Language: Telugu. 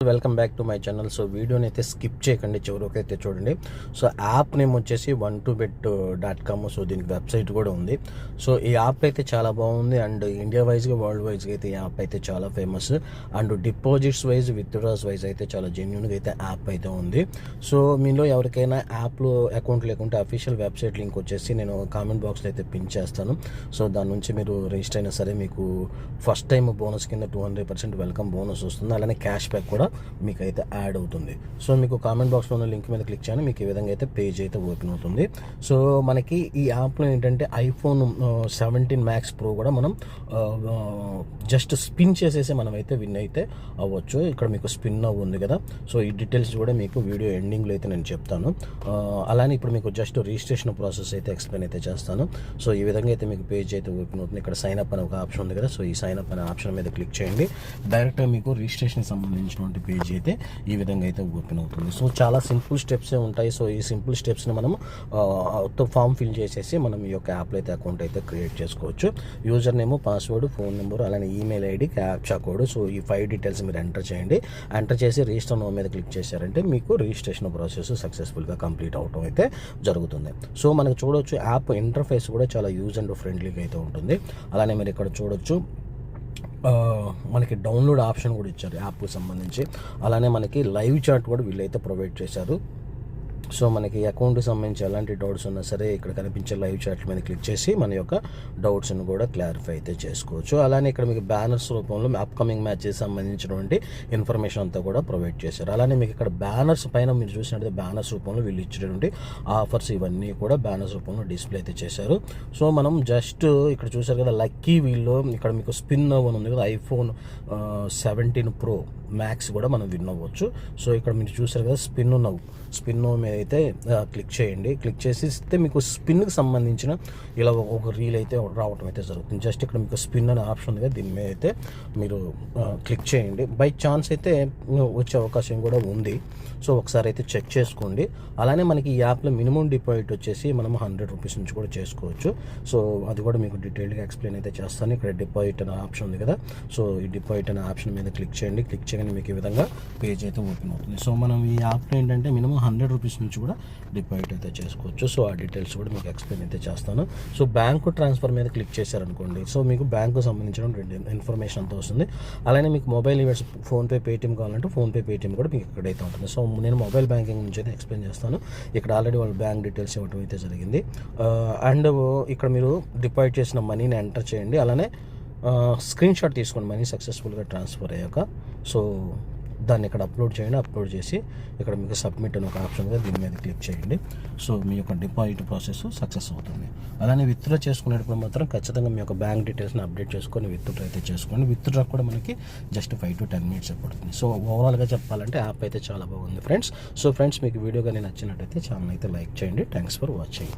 Welcome back to my channel. So వీడియోని అయితే స్కిప్ చేయకండి, చివరికి అయితే చూడండి. సో యాప్ నేమ్ వచ్చేసి 1toBet.com. సో దీనికి వెబ్సైట్ కూడా ఉంది. సో ఈ యాప్ అయితే చాలా బాగుంది అండ్ ఇండియా వైజ్గా వరల్డ్ వైజ్గా అయితే ఈ యాప్ అయితే చాలా famous and deposits wise withdraws wise అయితే చాలా జెన్యున్గా అయితే యాప్ అయితే ఉంది. సో మీలో ఎవరికైనా యాప్లో అకౌంట్ లేకుంటే అఫీషియల్ వెబ్సైట్ లింక్ వచ్చేసి నేను కామెంట్ బాక్స్లో అయితే పిన్ చేస్తాను. సో దాని నుంచి మీరు రిజిస్టర్ అయినా సరే మీకు ఫస్ట్ టైం బోనస్ కింద 200% వెల్కమ్ బోనస్ వస్తుంది. అలానే క్యాష్ బ్యాక్ కూడా మీకు అయితే యాడ్ అవుతుంది. సో మీకు కామెంట్ బాక్స్లో ఉన్న లింక్ మీద క్లిక్ చేయండి, మీకు ఈ విధంగా అయితే పేజ్ అయితే ఓపెన్ అవుతుంది. సో మనకి ఈ యాప్లో ఏంటంటే ఐఫోన్ 17 Max Pro కూడా మనం జస్ట్ స్పిన్ చేసేసి మనం అయితే విన్ అయితే అవ్వచ్చు. ఇక్కడ మీకు స్పిన్ ఉంది కదా, సో ఈ డీటెయిల్స్ కూడా మీకు వీడియో ఎండింగ్లో అయితే నేను చెప్తాను. అలానే ఇప్పుడు మీకు జస్ట్ రిజిస్ట్రేషన్ ప్రాసెస్ అయితే ఎక్స్ప్లెయిన్ అయితే చేస్తాను. సో ఈ విధంగా అయితే మీకు పేజ్ అయితే ఓపెన్ అవుతుంది. ఇక్కడ సైన్ అప్ అనే ఒక ఆప్షన్ ఉంది కదా, సో ఈ సైన్ అప్ అనే ఆప్షన్ మీద క్లిక్ చేయండి. డైరెక్ట్గా మీకు రిజిస్ట్రేషన్ సంబంధించినటువంటి పేజ్ అయితే ఈ విధంగా అయితే ఓపెన్ అవుతుంది. సో చాలా సింపుల్ స్టెప్సే ఉంటాయి. సో ఈ సింపుల్ స్టెప్స్ని మనం ఫామ్ ఫిల్ చేసేసి మనం ఈ యొక్క యాప్లో అయితే అకౌంట్ అయితే క్రియేట్ చేసుకోవచ్చు. User name, password, phone number, అలానే email ID, captcha code. So ఈ 5 డీటెయిల్స్ మీరు ఎంటర్ చేయండి. ఎంటర్ చేసి రిజిస్టర్ నో మీద క్లిక్ చేశారంటే మీకు రిజిస్ట్రేషన్ ప్రాసెస్ సక్సెస్ఫుల్గా కంప్లీట్ అవడం అయితే జరుగుతుంది. సో మనకు చూడొచ్చు యాప్ ఇంటర్ఫేస్ కూడా చాలా యూజ్ అండ్ ఫ్రెండ్లీగా అయితే ఉంటుంది. అలానే మీరు ఇక్కడ చూడొచ్చు మనకి డౌన్లోడ్ ఆప్షన్ కూడా ఇచ్చారు యాప్కి సంబంధించి. అలానే మనకి లైవ్ చాట్ కూడా వీళ్ళైతే ప్రొవైడ్ చేశారు. సో మనకి అకౌంట్కి సంబంధించి ఎలాంటి డౌట్స్ ఉన్నా సరే ఇక్కడ కనిపించే లైవ్ చాట్ మీద క్లిక్ చేసి మన యొక్క డౌట్స్ని కూడా క్లారిఫై అయితే చేసుకోవచ్చు. అలానే ఇక్కడ మీకు బ్యానర్స్ రూపంలో అప్కమింగ్ మ్యాచెస్ సంబంధించినటువంటి ఇన్ఫర్మేషన్ అంతా కూడా ప్రొవైడ్ చేశారు. అలానే మీకు ఇక్కడ బ్యానర్స్ పైన మీరు చూసినట్లయితే బ్యానర్స్ రూపంలో వీళ్ళు ఇచ్చినటువంటి ఆఫర్స్ ఇవన్నీ కూడా బ్యానర్స్ రూపంలో డిస్ప్లే అయితే చేశారు. సో మనం జస్ట్ ఇక్కడ చూసారు కదా లక్కీ వీల్లో ఇక్కడ మీకు స్పిన్ అని ఉంది కదా, ఐఫోన్ 17 Pro Max కూడా మనం విన్ అవ్వచ్చు. సో ఇక్కడ మీరు చూసారు కదా స్పిన్ మీద అయితే క్లిక్ చేయండి. క్లిక్ చేసిస్తే మీకు స్పిన్కి సంబంధించిన ఇలా ఒక రీల్ అయితే రావడం అయితే జరుగుతుంది. జస్ట్ ఇక్కడ మీకు స్పిన్ అనే ఆప్షన్ ఉంది కదా, దీని మీద అయితే మీరు క్లిక్ చేయండి. బై ఛాన్స్ అయితే వచ్చే అవకాశం కూడా ఉంది. సో ఒకసారి అయితే చెక్ చేసుకోండి. అలానే మనకి ఈ యాప్లో మినిమం డిపాజిట్ వచ్చేసి మనం 100 రూపీస్ నుంచి కూడా చేసుకోవచ్చు. సో అది కూడా మీకు డీటెయిల్గా ఎక్స్ప్లెయిన్ అయితే చేస్తాను. ఇక్కడ డిపాజిట్ అనే ఆప్షన్ ఉంది కదా, సో ఈ డిపాజిట్ అనే ఆప్షన్ మీద క్లిక్ చేయండి. క్లిక్ చేయగానే మీకు ఈ విధంగా పేజ్ అయితే ఓపెన్ అవుతుంది. సో మనం ఈ యాప్లో ఏంటంటే మినిమం 100 రూపీస్ నుంచి కూడా డిపాజిట్ అయితే చేసుకోవచ్చు. సో ఆ డీటెయిల్స్ కూడా మీకు ఎక్స్ప్లెయిన్ అయితే చేస్తాను. సో బ్యాంకు ట్రాన్స్ఫర్ మీద క్లిక్ చేశారనుకోండి, సో మీకు బ్యాంకు సంబంధించిన ఇన్ఫర్మేషన్ అంతా వస్తుంది. అలానే మీకు మొబైల్ ఈవెంట్స్ ఫోన్పే, పేటీఎం కావాలంటే ఫోన్పే, పేటీఎం కూడా మీకు ఇక్కడైతే ఉంటుంది. సో నేను మొబైల్ బ్యాంకింగ్ నుంచి అయితే ఎక్స్ప్లెయిన్ చేస్తాను. ఇక్కడ ఆల్రెడీ వాళ్ళ బ్యాంక్ డీటెయిల్స్ ఇవ్వడం అయితే జరిగింది. అండ్ ఇక్కడ మీరు డిపాజిట్ చేసిన మనీని ఎంటర్ చేయండి. అలానే స్క్రీన్ షాట్ తీసుకోండి మనీ సక్సెస్ఫుల్గా ట్రాన్స్ఫర్ అయ్యాక. సో దాన్ని ఇక్కడ అప్లోడ్ చేయండి. అప్లోడ్ చేసి ఇక్కడ మీకు సబ్మిట్ అని ఒక ఆప్షన్ ఉంది, దీని మీద క్లిక్ చేయండి. సో మీ యొక్క డిపాజిట్ ప్రాసెస్ సక్సెస్ అవుతుంది. అలానే విత్డ్రా చేసుకునేటప్పుడు మాత్రం ఖచ్చితంగా మీ యొక్క బ్యాంక్ డీటెయిల్స్ని అప్డేట్ చేసుకొని విత్డ్రా అయితే చేసుకోండి. విత్డ్రా కూడా మనకి జస్ట్ 5 to 10 minutes పడుతుంది. సో ఓవరాల్గా చెప్పాలంటే యాప్ అయితే చాలా బాగుంది ఫ్రెండ్స్. సో ఫ్రెండ్స్ మీకు వీడియో కానీ నచ్చినట్టయితే ఛానల్ అయితే లైక్ చేయండి. Thanks for watching.